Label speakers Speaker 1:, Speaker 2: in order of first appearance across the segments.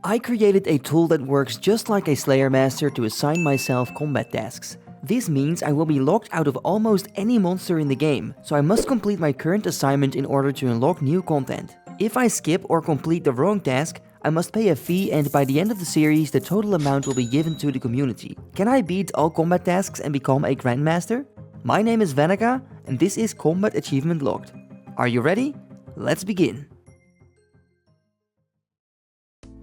Speaker 1: I created a tool that works just like a Slayer Master to assign myself combat tasks. This means I will be locked out of almost any monster in the game, so I must complete my current assignment in order to unlock new content. If I skip or complete the wrong task, I must pay a fee, and by the end of the series the total amount will be given to the community. Can I beat all combat tasks and become a grandmaster? My name is Vannaka, and this is Combat Achievement Locked. Are you ready? Let's begin.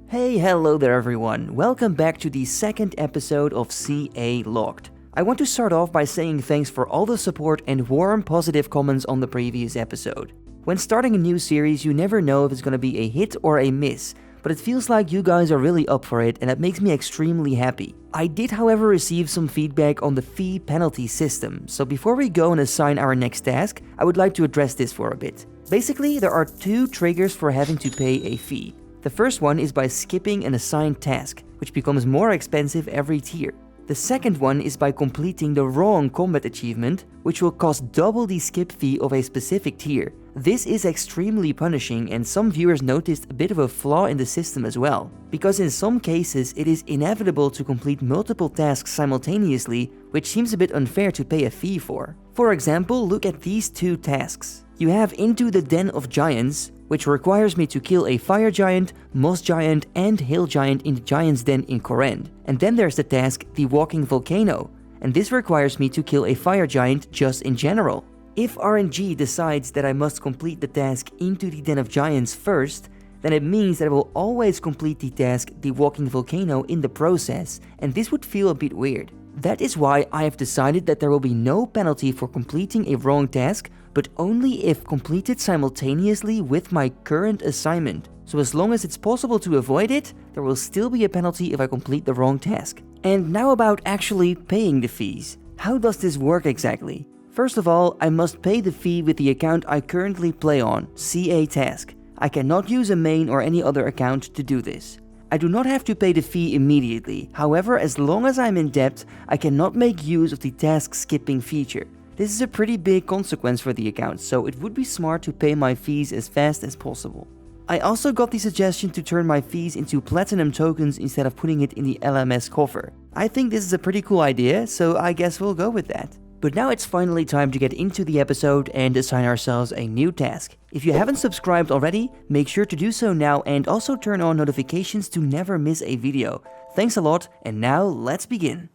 Speaker 1: Hey, hello there everyone. Welcome back to the second episode of CA Locked. I want to start off by saying thanks for all the support and warm positive comments on the previous episode. When starting a new series, you never know if it's gonna be a hit or a miss, but it feels like you guys are really up for it, and that makes me extremely happy. I did however receive some feedback on the fee penalty system, so before we go and assign our next task, I would like to address this for a bit. Basically, there are two triggers for having to pay a fee. The first one is by skipping an assigned task, which becomes more expensive every tier. The second one is by completing the wrong combat achievement, which will cost double the skip fee of a specific tier. This is extremely punishing, and some viewers noticed a bit of a flaw in the system as well, because in some cases it is inevitable to complete multiple tasks simultaneously, which seems a bit unfair to pay a fee for. For example, look at these two tasks. You have Into the Den of Giants, which requires me to kill a fire giant, moss giant, and hill giant in the giant's den in Kourend. And then there's the task, the Walking Volcano, and this requires me to kill a fire giant just in general. If RNG decides that I must complete the task Into the Den of Giants first, then it means that I will always complete the task, the Walking Volcano, in the process, and this would feel a bit weird. That is why I have decided that there will be no penalty for completing a wrong task, but only if completed simultaneously with my current assignment. So as long as it's possible to avoid it, there will still be a penalty if I complete the wrong task. And now about actually paying the fees. How does this work exactly? First of all, I must pay the fee with the account I currently play on, CA Task. I cannot use a main or any other account to do this. I do not have to pay the fee immediately, however, as long as I'm in debt, I cannot make use of the task skipping feature. This is a pretty big consequence for the account, so it would be smart to pay my fees as fast as possible. I also got the suggestion to turn my fees into platinum tokens instead of putting it in the LMS coffer. I think this is a pretty cool idea, so I guess we'll go with that. But now it's finally time to get into the episode and assign ourselves a new task. If you haven't subscribed already, make sure to do so now and also turn on notifications to never miss a video. Thanks a lot, and now let's begin.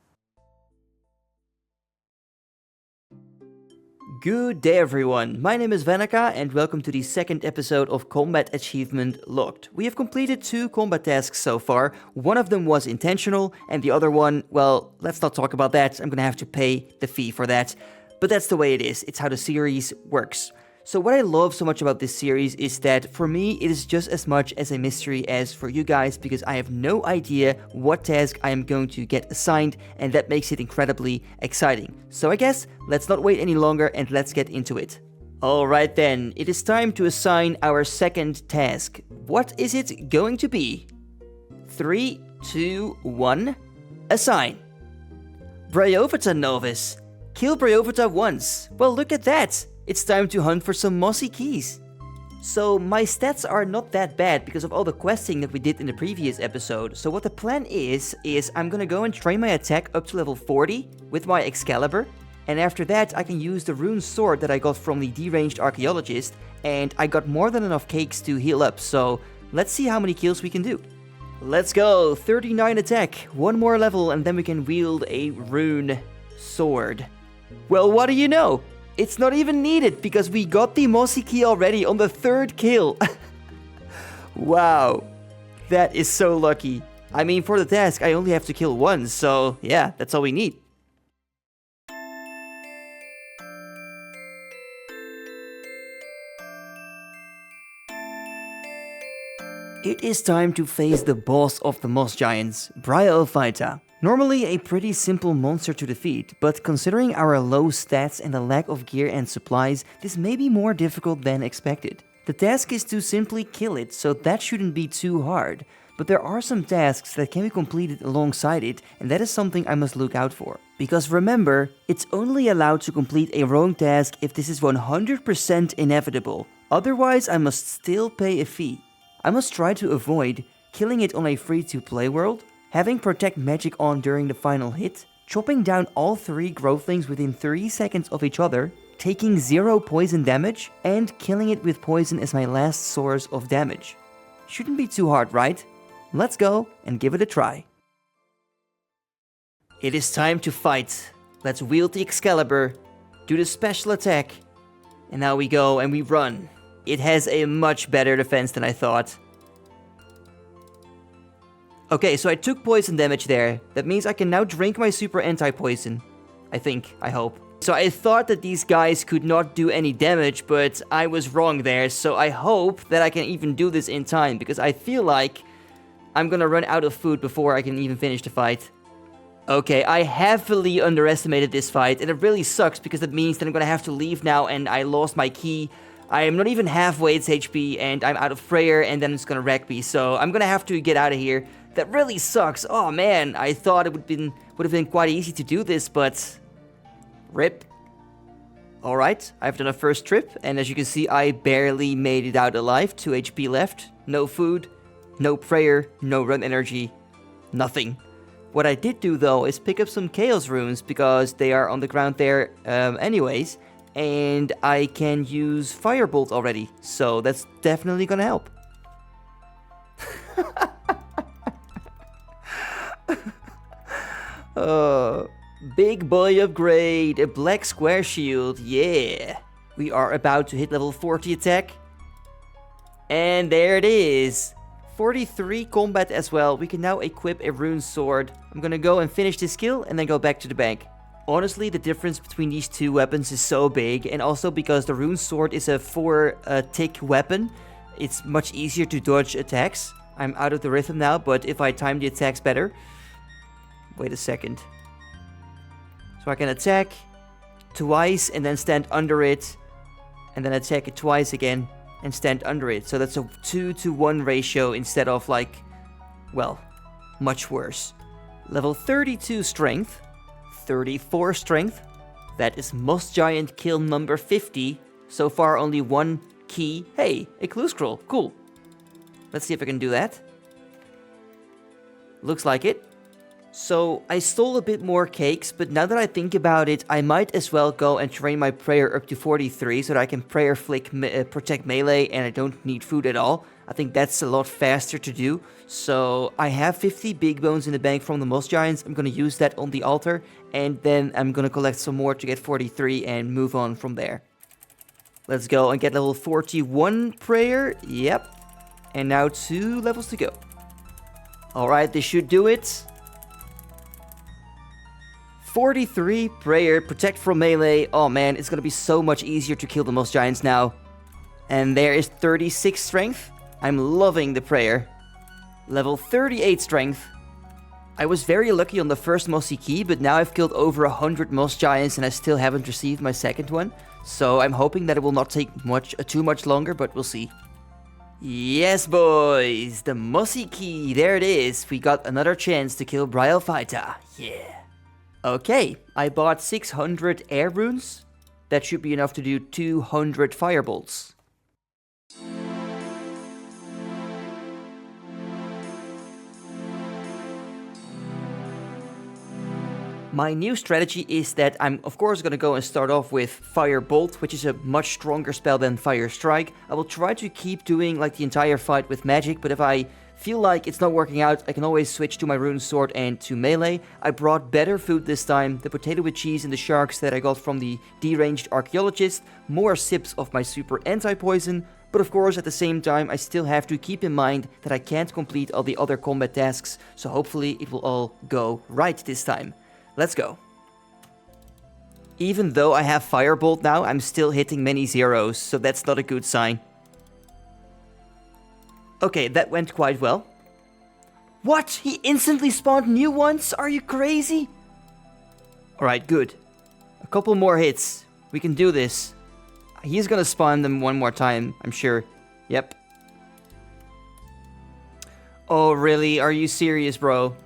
Speaker 1: Good day everyone, my name is Vannaka and welcome to the second episode of Combat Achievement Locked. We have completed 2 combat tasks so far. One of them was intentional and the other one, well, let's not talk about that. I'm gonna have to pay the fee for that. But that's the way it is, it's how the series works. So what I love so much about this series is that for me it is just as much as a mystery as for you guys, because I have no idea what task I am going to get assigned, and that makes it incredibly exciting. So I guess let's not wait any longer and let's get into it. Alright then, it is time to assign our second task. What is it going to be? 3, 2, 1, assign. Bryophyta Novice. Kill Bryophyta once. Well, look at that. It's time to hunt for some mossy keys. So my stats are not that bad because of all the questing that we did in the previous episode. So what the plan is I'm gonna go and train my attack up to level 40 with my Excalibur. And after that I can use the rune sword that I got from the deranged archaeologist. And I got more than enough cakes to heal up, so let's see how many kills we can do. Let's go, 39 attack, 1 more level and then we can wield a rune sword. Well, what do you know? It's not even needed because we got the mossy key already on the 3rd kill. Wow, that is so lucky. I mean, for the task I only have to kill once, so yeah, that's all we need. It is time to face the boss of the moss giants, Bryophyta. Normally a pretty simple monster to defeat, but considering our low stats and the lack of gear and supplies, this may be more difficult than expected. The task is to simply kill it, so that shouldn't be too hard, but there are some tasks that can be completed alongside it, and that is something I must look out for. Because remember, it's only allowed to complete a wrong task if this is 100% inevitable, otherwise I must still pay a fee. I must try to avoid killing it on a free-to-play world, having Protect Magic on during the final hit, chopping down all 3 growthlings within 3 seconds of each other, taking 0 poison damage, and killing it with poison as my last source of damage. Shouldn't be too hard, right? Let's go and give it a try. It is time to fight. Let's wield the Excalibur, do the special attack, and now we go and we run. It has a much better defense than I thought. Okay, so I took poison damage there. That means I can now drink my super anti-poison. I think, I hope. So I thought that these guys could not do any damage, but I was wrong there. So I hope that I can even do this in time, because I feel like I'm gonna run out of food before I can even finish the fight. Okay, I heavily underestimated this fight, and it really sucks because it means that I'm gonna have to leave now and I lost my key. I am not even halfway its HP, and I'm out of prayer, and then it's gonna wreck me, so I'm gonna have to get out of here. That really sucks. Oh man, I thought it would have been quite easy to do this, but rip. Alright, I've done a first trip, and as you can see, I barely made it out alive. 2 HP left, no food, no prayer, no run energy, nothing. What I did do though is pick up some chaos runes because they are on the ground there anyways, and I can use firebolt already, so that's definitely gonna help. Big boy upgrade, a black square shield, yeah. We are about to hit level 40 attack. And there it is. 43 combat as well. We can now equip a rune sword. I'm gonna go and finish this skill and then go back to the bank. Honestly, the difference between these 2 weapons is so big, and also because the rune sword is a 4-tick weapon, it's much easier to dodge attacks. I'm out of the rhythm now, but if I time the attacks better... Wait a second. So I can attack twice and then stand under it, and then attack it twice again and stand under it. So that's a 2-to-1 ratio instead of like, well, much worse. Level 32 strength, 34 strength. That is Moss Giant kill number 50. So far only 1 key. Hey, a clue scroll, cool. Let's see if I can do that. Looks like it. So I stole a bit more cakes, but now that I think about it, I might as well go and train my prayer up to 43 so that I can prayer flick protect melee and I don't need food at all. I think that's a lot faster to do. So I have 50 big bones in the bank from the Moss Giants. I'm gonna use that on the altar, and then I'm gonna collect some more to get 43 and move on from there. Let's go and get level 41 prayer. Yep. And now 2 levels to go. Alright, this should do it. 43 prayer, protect from melee. Oh man, it's gonna be so much easier to kill the Moss Giants now. And there is 36 strength. I'm loving the prayer. Level 38 strength. I was very lucky on the first Mossy Key, but now I've killed over 100 Moss Giants and I still haven't received my second one. So I'm hoping that it will not take too much longer, but we'll see. Yes, boys, the Mossy Key, there it is. We got another chance to kill Bryophyta. Yeah. Okay, I bought 600 air runes. That should be enough to do 200 firebolts. My new strategy is that I'm of course going to go and start off with Firebolt, which is a much stronger spell than Fire Strike. I will try to keep doing like the entire fight with magic, but if I feel like it's not working out, I can always switch to my rune sword and to melee. I brought better food this time, the potato with cheese and the sharks that I got from the deranged archaeologist, more sips of my super anti-poison, but of course at the same time I still have to keep in mind that I can't complete all the other combat tasks, so hopefully it will all go right this time. Let's go. Even though I have Firebolt now, I'm still hitting many zeros, so that's not a good sign. Okay, that went quite well. What? He instantly spawned new ones? Are you crazy? Alright, good. A couple more hits. We can do this. He's gonna spawn them one more time, I'm sure. Yep. Oh, really? Are you serious, bro?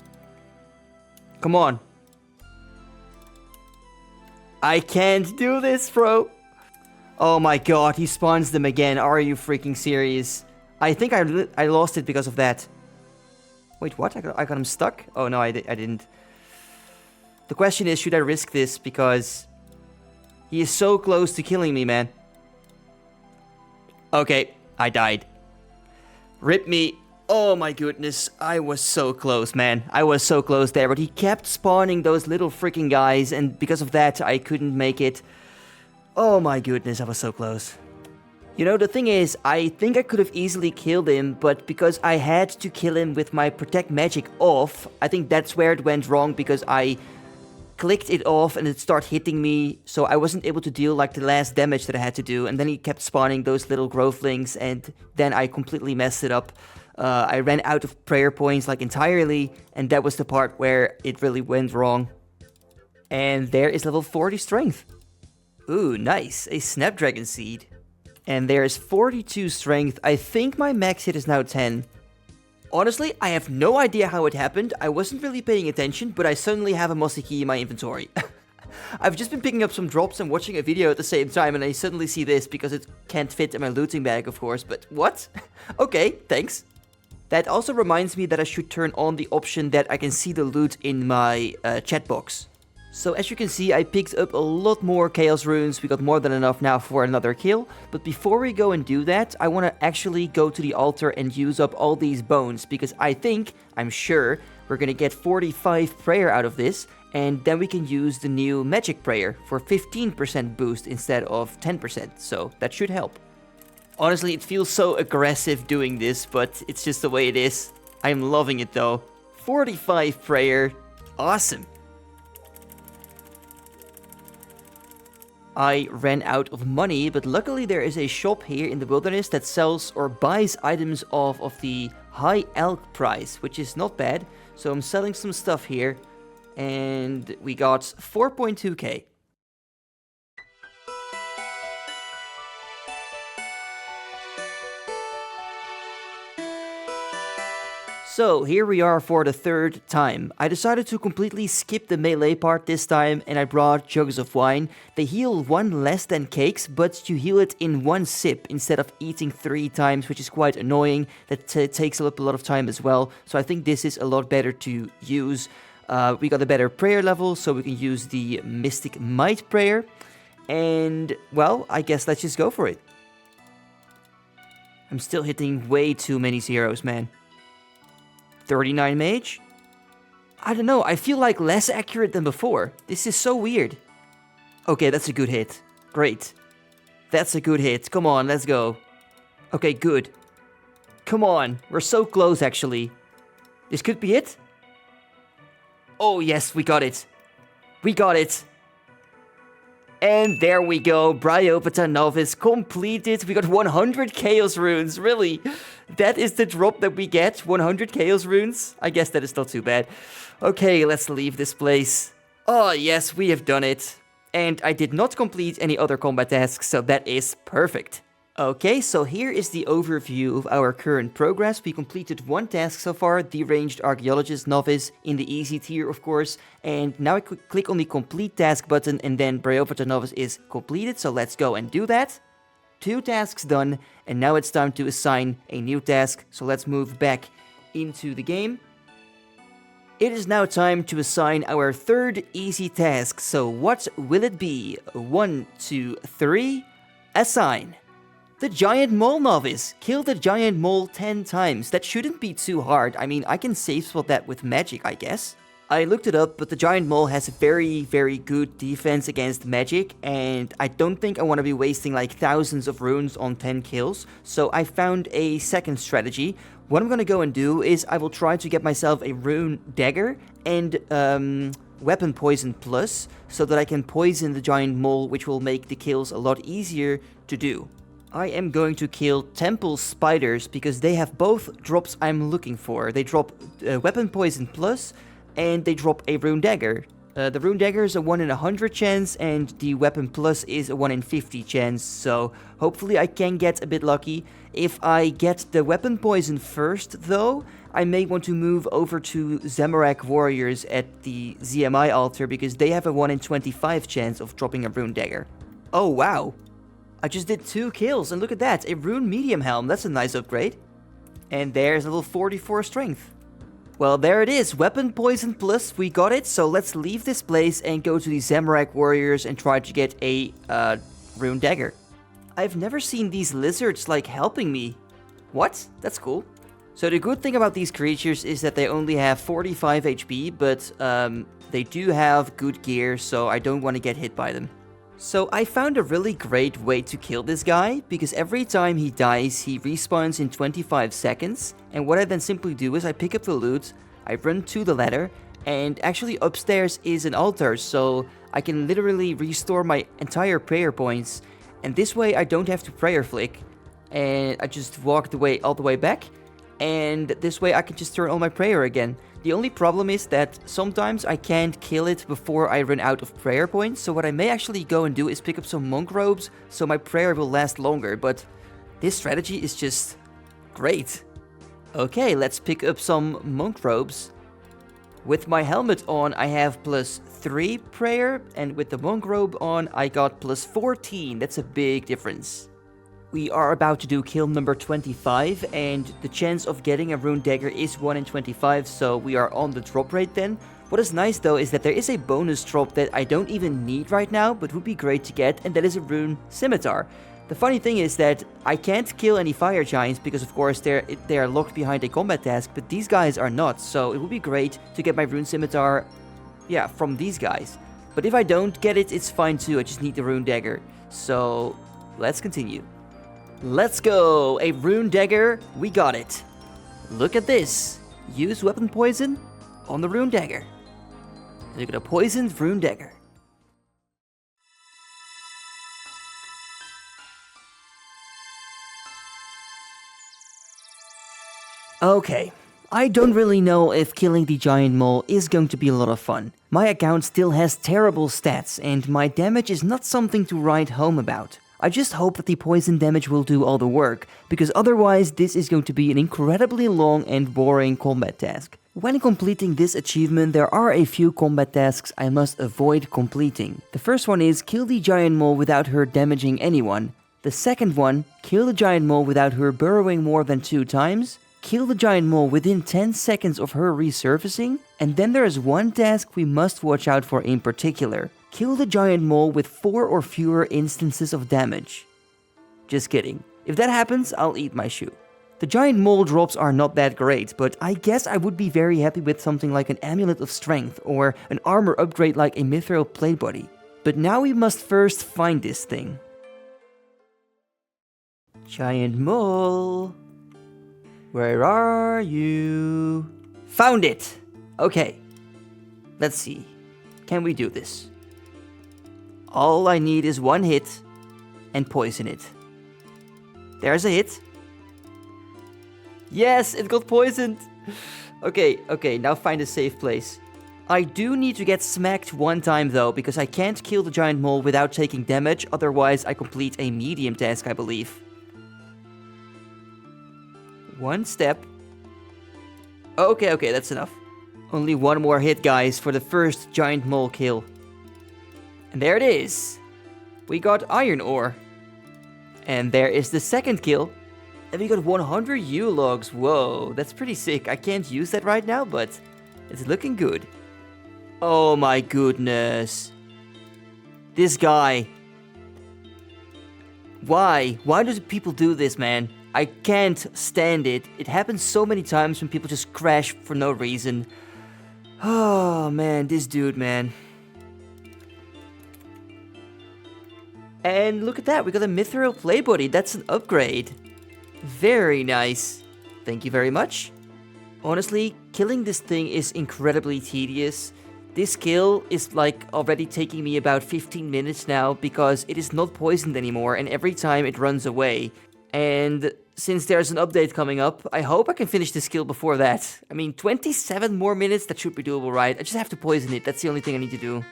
Speaker 1: Come on. I can't do this, bro. Oh my god, he spawns them again. Are you freaking serious? I think I lost it because of that. Wait, what? I got him stuck? Oh, no, I didn't. The question is, should I risk this? Because he is so close to killing me, man. Okay, I died. Rip me. Oh my goodness, I was so close, man. I was so close there, but he kept spawning those little freaking guys, and because of that, I couldn't make it. Oh my goodness, I was so close. You know, the thing is, I think I could have easily killed him, but because I had to kill him with my Protect Magic off, I think that's where it went wrong, because I clicked it off and it started hitting me, so I wasn't able to deal like the last damage that I had to do, and then he kept spawning those little growthlings, and then I completely messed it up. I ran out of prayer points like entirely, and that was the part where it really went wrong. And there is level 40 strength. Ooh, nice, a Snapdragon Seed. And there is 42 strength. I think my max hit is now 10. Honestly, I have no idea how it happened. I wasn't really paying attention, but I suddenly have a Mossy Key in my inventory. I've just been picking up some drops and watching a video at the same time, and I suddenly see this because it can't fit in my looting bag, of course, but what? Okay, thanks. That also reminds me that I should turn on the option that I can see the loot in my chat box. So as you can see, I picked up a lot more Chaos Runes. We got more than enough now for another kill. But before we go and do that, I want to actually go to the altar and use up all these bones. Because I'm sure, we're going to get 45 prayer out of this. And then we can use the new magic prayer for 15% boost instead of 10%. So that should help. Honestly, it feels so aggressive doing this, but it's just the way it is. I'm loving it though. 45 prayer. Awesome. I ran out of money, but luckily there is a shop here in the wilderness that sells or buys items off of the high elk price, which is not bad. So I'm selling some stuff here, and we got 4.2k. So here we are for the third time. I decided to completely skip the melee part this time, and I brought jugs of wine. They heal 1 less than cakes, but you heal it in 1 sip instead of eating 3 times, which is quite annoying. That takes up a lot of time as well, so I think this is a lot better to use. We got a better prayer level, so we can use the Mystic Might prayer. And, well, I guess let's just go for it. I'm still hitting way too many zeros, man. 39 mage? I don't know, I feel like less accurate than before. This is so weird. Okay, that's a good hit. Great. That's a good hit. Come on, let's go. Okay, good. Come on, we're so close actually. This could be it? Oh yes, we got it. We got it. And there we go, Bryophyta Novice completed. We got 100 Chaos Runes, really? That is the drop that we get, 100 Chaos Runes? I guess that is not too bad. Okay, let's leave this place. Oh yes, we have done it. And I did not complete any other combat tasks, so that is perfect. Okay, so here is the overview of our current progress. We completed 1 task so far, the Ranged Archaeologist Novice, in the easy tier of course. And now I could click on the complete task button and then Bryophyta Novice is completed, so let's go and do that. 2 tasks done, and now it's time to assign a new task, so let's move back into the game. It is now time to assign our 3rd easy task, so what will it be? 1, 2, 3, assign. The Giant Mole Novice. Kill the Giant Mole 10 times. That shouldn't be too hard. I mean, I can safe spot that with magic, I guess. I looked it up, but the Giant Mole has a very, very good defense against magic, and I don't think I want to be wasting like thousands of runes on 10 kills, so I found a second strategy. What I'm gonna go and do is I will try to get myself a rune dagger and weapon poison plus, so that I can poison the Giant Mole, which will make the kills a lot easier to do. I am going to kill Temple Spiders because they have both drops I'm looking for. They drop Weapon Poison Plus and they drop a Rune Dagger. The Rune Dagger is a 1 in 100 chance and the Weapon Plus is a 1 in 50 chance, so hopefully I can get a bit lucky. If I get the Weapon Poison first though, I may want to move over to Zamorak Warriors at the ZMI altar because they have a 1 in 25 chance of dropping a Rune Dagger. Oh wow! I just did 2 kills, and look at that, a Rune Medium Helm, that's a nice upgrade. And there's a level 44 strength. Well, there it is. Weapon poison plus. We got it. So let's leave this place and go to the Zamorak warriors and try to get a rune dagger. I've never seen these lizards like helping me. What? That's cool. So the good thing about these creatures is that they only have 45 HP, but they do have good gear, so I don't want to get hit by them. So I found a really great way to kill this guy, because every time he dies, he respawns in 25 seconds. And what I then simply do is I pick up the loot, I run to the ladder, and actually upstairs is an altar, so I can literally restore my entire prayer points. And this way I don't have to prayer flick, and I just walk all the way back. And this way I can just turn on my prayer again. The only problem is that sometimes I can't kill it before I run out of prayer points. So what I may actually go and do is pick up some monk robes so my prayer will last longer. But this strategy is just great. Okay, let's pick up some monk robes. With my helmet on, I have +3 prayer. And with the monk robe on, I got +14. That's a big difference. We are about to do kill number 25, and the chance of getting a rune dagger is 1 in 25, so we are on the drop rate then. What is nice though is that there is a bonus drop that I don't even need right now, but would be great to get, and that is a rune scimitar. The funny thing is that I can't kill any fire giants because of course they are locked behind a combat task, but these guys are not, so it would be great to get my rune scimitar, yeah, from these guys. But if I don't get it, it's fine too, I just need the rune dagger. So, let's continue. Let's go! A rune dagger, we got it. Look at this. Use weapon poison on the rune dagger. Look at a poisoned rune dagger. Okay, I don't really know if killing the giant mole is going to be a lot of fun. My account still has terrible stats and my damage is not something to write home about. I just hope that the poison damage will do all the work, because otherwise this is going to be an incredibly long and boring combat task. When completing this achievement, there are a few combat tasks I must avoid completing. The first one is kill the giant mole without her damaging anyone. The second one, kill the giant mole without her burrowing more than 2 times. Kill the giant mole within 10 seconds of her resurfacing. And then there is one task we must watch out for in particular. Kill the giant mole with 4 or fewer instances of damage. Just kidding. If that happens, I'll eat my shoe. The giant mole drops are not that great, but I guess I would be very happy with something like an amulet of strength or an armor upgrade like a mithril plate body. But now we must first find this thing. Giant mole. Where are you? Found it! Okay. Let's see. Can we do this? All I need is 1 hit and poison it. There's a hit. Yes, it got poisoned. Okay, now find a safe place. I do need to get smacked 1 time though, because I can't kill the giant mole without taking damage, otherwise I complete a medium task, I believe. 1 step. Okay, that's enough. Only 1 more hit, guys, for the first giant mole kill. And there it is. We got iron ore. And there is the second kill. And we got 100 U logs. Whoa, that's pretty sick. I can't use that right now, but it's looking good. Oh my goodness. This guy. Why? Why do people do this, man? I can't stand it. It happens so many times when people just crash for no reason. Oh man, this dude, man. And look at that, we got a mithril plate body. That's an upgrade. Very nice. Thank you very much. Honestly, killing this thing is incredibly tedious. This kill is like already taking me about 15 minutes now because it is not poisoned anymore and every time it runs away. And since there's an update coming up, I hope I can finish this kill before that. I mean, 27 more minutes, that should be doable, right? I just have to poison it, that's the only thing I need to do.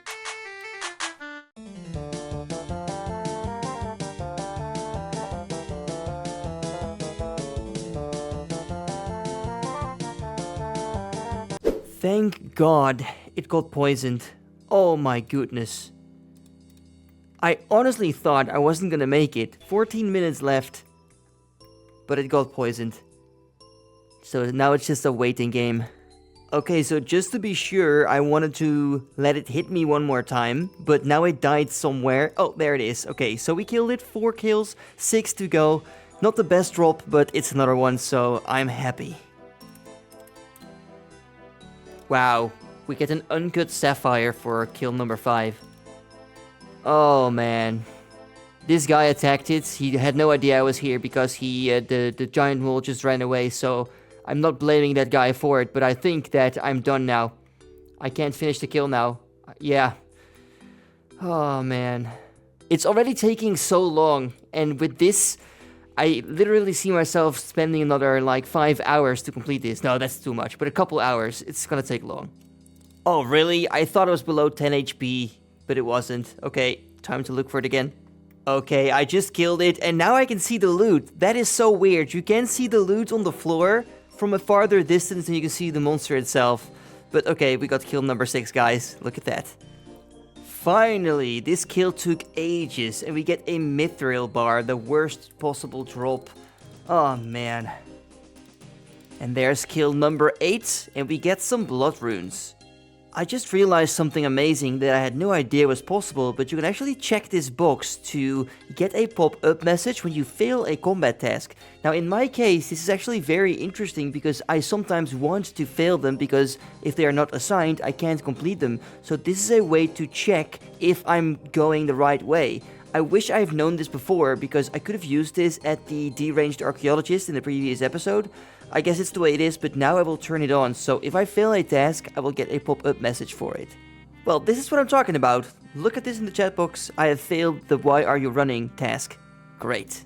Speaker 1: Thank God it got poisoned. Oh my goodness. I honestly thought I wasn't gonna make it. 14 minutes left. But it got poisoned. So now it's just a waiting game. Okay, so just to be sure, I wanted to let it hit me one more time, but now it died somewhere. Oh, there it is. Okay, so we killed it, 4 kills, 6 to go. Not the best drop, but it's another one, so I'm happy. Wow, we get an uncut sapphire for kill number 5. Oh man. This guy attacked it. He had no idea I was here because the giant mole just ran away, so I'm not blaming that guy for it, but I think that I'm done now. I can't finish the kill now. Yeah. Oh man. It's already taking so long, and with this, I literally see myself spending another like 5 hours to complete this. No, that's too much, but a couple hours. It's gonna take long. Oh really? I thought it was below 10 HP, but it wasn't. Okay, time to look for it again. Okay, I just killed it, and now I can see the loot. That is so weird. You can see the loot on the floor from a farther distance than you can see the monster itself. But okay, we got kill number 6, guys. Look at that. Finally, this kill took ages, and we get a mithril bar, the worst possible drop. Oh man. And there's kill number 8, and we get some blood runes. I just realized something amazing that I had no idea was possible, but you can actually check this box to get a pop-up message when you fail a combat task. Now in my case, this is actually very interesting because I sometimes want to fail them because if they are not assigned, I can't complete them. So this is a way to check if I'm going the right way. I wish I've known this before because I could have used this at the deranged archaeologist in the previous episode. I guess it's the way it is, but now I will turn it on, so if I fail a task, I will get a pop-up message for it. Well, this is what I'm talking about. Look at this in the chat box. I have failed the why are you running task. Great.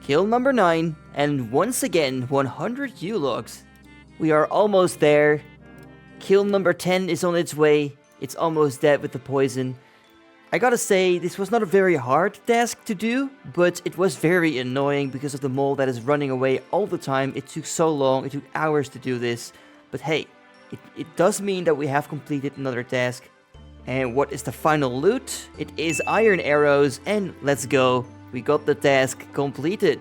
Speaker 1: Kill number 9, and once again, 100 U-logs. We are almost there. Kill number 10 is on its way. It's almost dead with the poison. I gotta say, this was not a very hard task to do, but it was very annoying because of the mole that is running away all the time. It took so long, it took hours to do this. But hey, it does mean that we have completed another task. And what is the final loot? It is iron arrows, and let's go. We got the task completed.